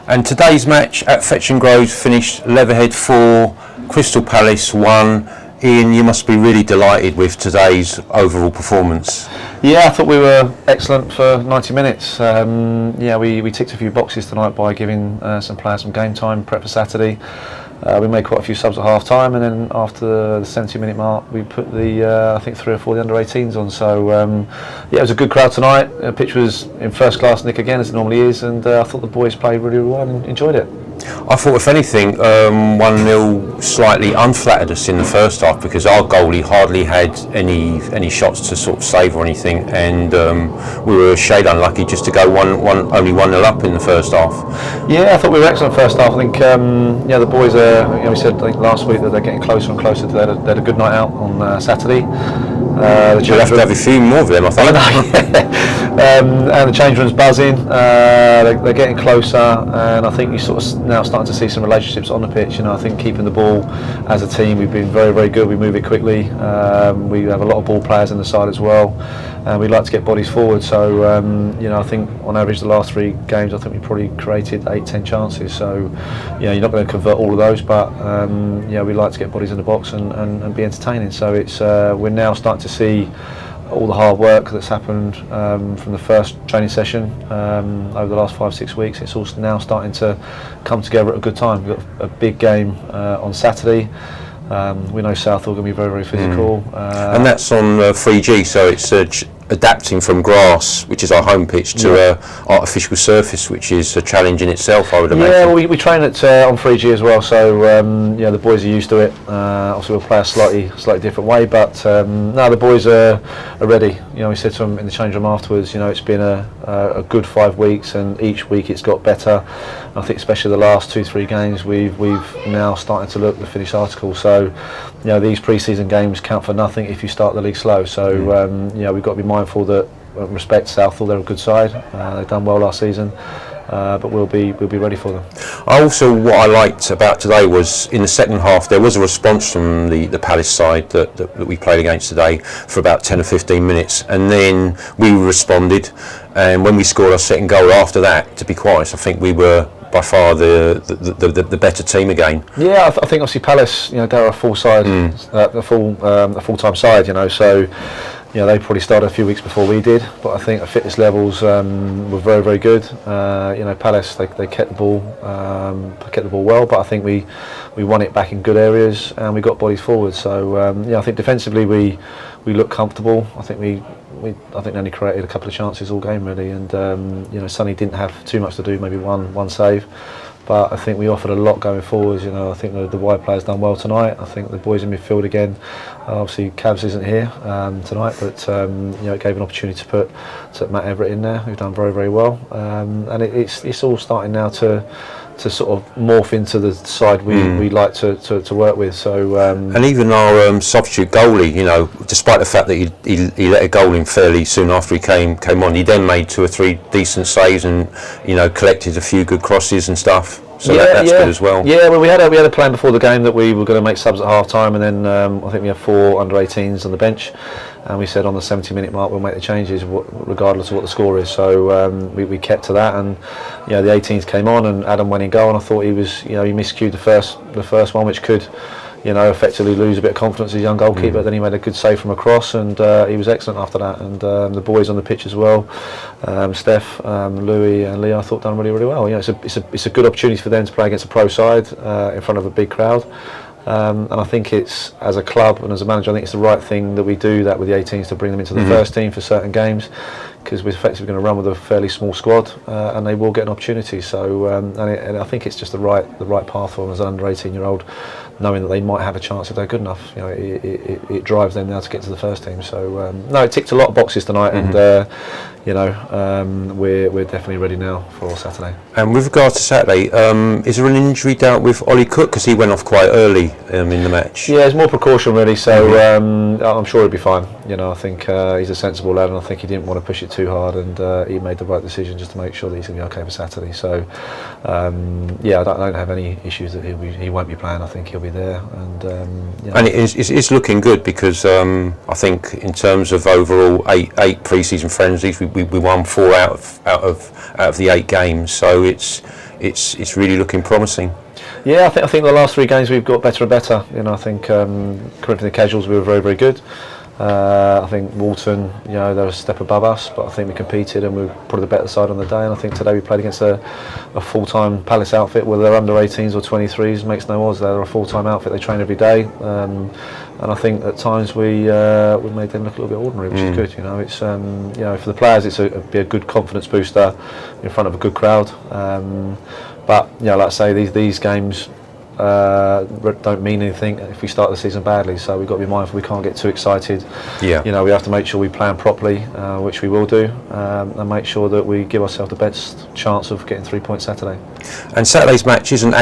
And today's match at Fetching Grove finished Leatherhead 4, Crystal Palace 1. Ian, you must be really delighted with today's overall performance. Yeah, I thought we were excellent for 90 minutes. We ticked a few boxes tonight by giving some players some game time, prep for Saturday. We made quite a few subs at half time, and then after the 70-minute mark we put I think 3 or 4 of the under-18s on. So it was a good crowd tonight. The pitch was in first class nick again, as it normally is, and I thought the boys played really well and enjoyed it. I thought, if anything, 1-0 slightly unflattered us in the first half, because our goalie hardly had any shots to sort of save or anything, and we were a shade unlucky just to go only 1-0 up in the first half. Yeah, I thought we were excellent first half. I think the boys we said, I think last week, that they're getting closer and closer. They had a good night out on Saturday. We'll have to have a few more of them, I think. And the change room's buzzing. They're getting closer, and I think you sort of now starting to see some relationships on the pitch. I think keeping the ball as a team, we've been very, very good. We move it quickly. We have a lot of ball players in the side as well, and we like to get bodies forward. So I think on average the last 3 games, I think we probably created 8-10 chances. So you're not going to convert all of those, but we like to get bodies in the box and be entertaining. So it's we're now starting to see all the hard work that's happened from the first training session over the last 5-6 weeks. It's all now starting to come together at a good time. We've got a big game on Saturday. We know Southall are going to be very, very physical. And that's on 3G, so it's adapting from grass, which is our home pitch, to a artificial surface, which is a challenge in itself, I would imagine. Yeah, well, we train it on 3G as well, so the boys are used to it. Obviously we'll play a slightly different way, but no, the boys are ready. We said to them in the change room afterwards, it's been a good 5 weeks, and each week it's got better. I think especially the last 2-3 games we've now started to look at the finished article. So these pre-season games count for nothing if you start the league slow. So we've got to be mindful that respect Southall. They're a good side. They've done well last season, but we'll be ready for them. What I liked about today was in the second half there was a response from the Palace side that we played against today for about 10 or 15 minutes, and then we responded, and when we scored our second goal after that, to be quite honest, I think we were by far the better team again. Yeah, I think obviously Palace, they're a full side, a full-time side, so they probably started a few weeks before we did, but I think the fitness levels were very, very good. Palace, they kept the ball well, but I think we won it back in good areas, and we got bodies forward. So I think defensively we look comfortable. I think they only created a couple of chances all game really, and Sonny didn't have too much to do, maybe one save. But I think we offered a lot going forwards. I think the wide players done well tonight. I think the boys in midfield again. Obviously, Cavs isn't here tonight, but it gave an opportunity to put Matt Everett in there, who've done very, very well. And it's all starting now to sort of morph into the side we like to work with. So and even our substitute goalie, despite the fact that he let a goal in fairly soon after he came on, he then made 2 or 3 decent saves and collected a few good crosses and stuff. So that's good as well. Yeah, well, we had a plan before the game that we were going to make subs at half time, and then I think we have 4 under-18s on the bench, and we said on the 70-minute mark we'll make the changes regardless of what the score is. So we kept to that, and the 18s came on, and Adam went in goal, and I thought he miscued the first one, which could effectively lose a bit of confidence as a young goalkeeper. Then he made a good save from across, and he was excellent after that. And the boys on the pitch as well, Steph, Louis and Lee, I thought done really, really well. It's a good opportunity for them to play against a pro side in front of a big crowd. And I think it's, as a club and as a manager, I think it's the right thing that we do that with the 18s, to bring them into the first team for certain games, because we're effectively going to run with a fairly small squad, and they will get an opportunity. So and I think it's just the right path for them as an under 18-year-old, knowing that they might have a chance if they're good enough. It drives them now to get to the first team. So no, it ticked a lot of boxes tonight, and we're definitely ready now for Saturday. And with regards to Saturday, is there an injury dealt with Ole Cook, because he went off quite early in the match? Yeah, there's more precaution really. So I'm sure he'll be fine. I think he's a sensible lad, and I think he didn't want to push it too hard, and he made the right decision just to make sure that he's going to be okay for Saturday. So yeah, I don't have any issues that he won't be playing. I think he'll be there, and and it's looking good, because I think in terms of overall eight pre-season friendlies, we won 4 out of the 8 games, so it's really looking promising. Yeah, I think the last 3 games we've got better and better. I think compared to the casuals, we were very, very good. I think Walton, they're a step above us, but I think we competed and we were probably the better side on the day. And I think today we played against a full-time Palace outfit, whether they're under 18s or 23s, makes no odds. They're a full-time outfit. They train every day, and I think at times we made them look a little bit ordinary, which is good. It's for the players, it'd be a good confidence booster in front of a good crowd. But like I say, these games don't mean anything if we start the season badly, so we've got to be mindful we can't get too excited. We have to make sure we plan properly, which we will do, and make sure that we give ourselves the best chance of getting 3 points Saturday. And Saturday's match isn't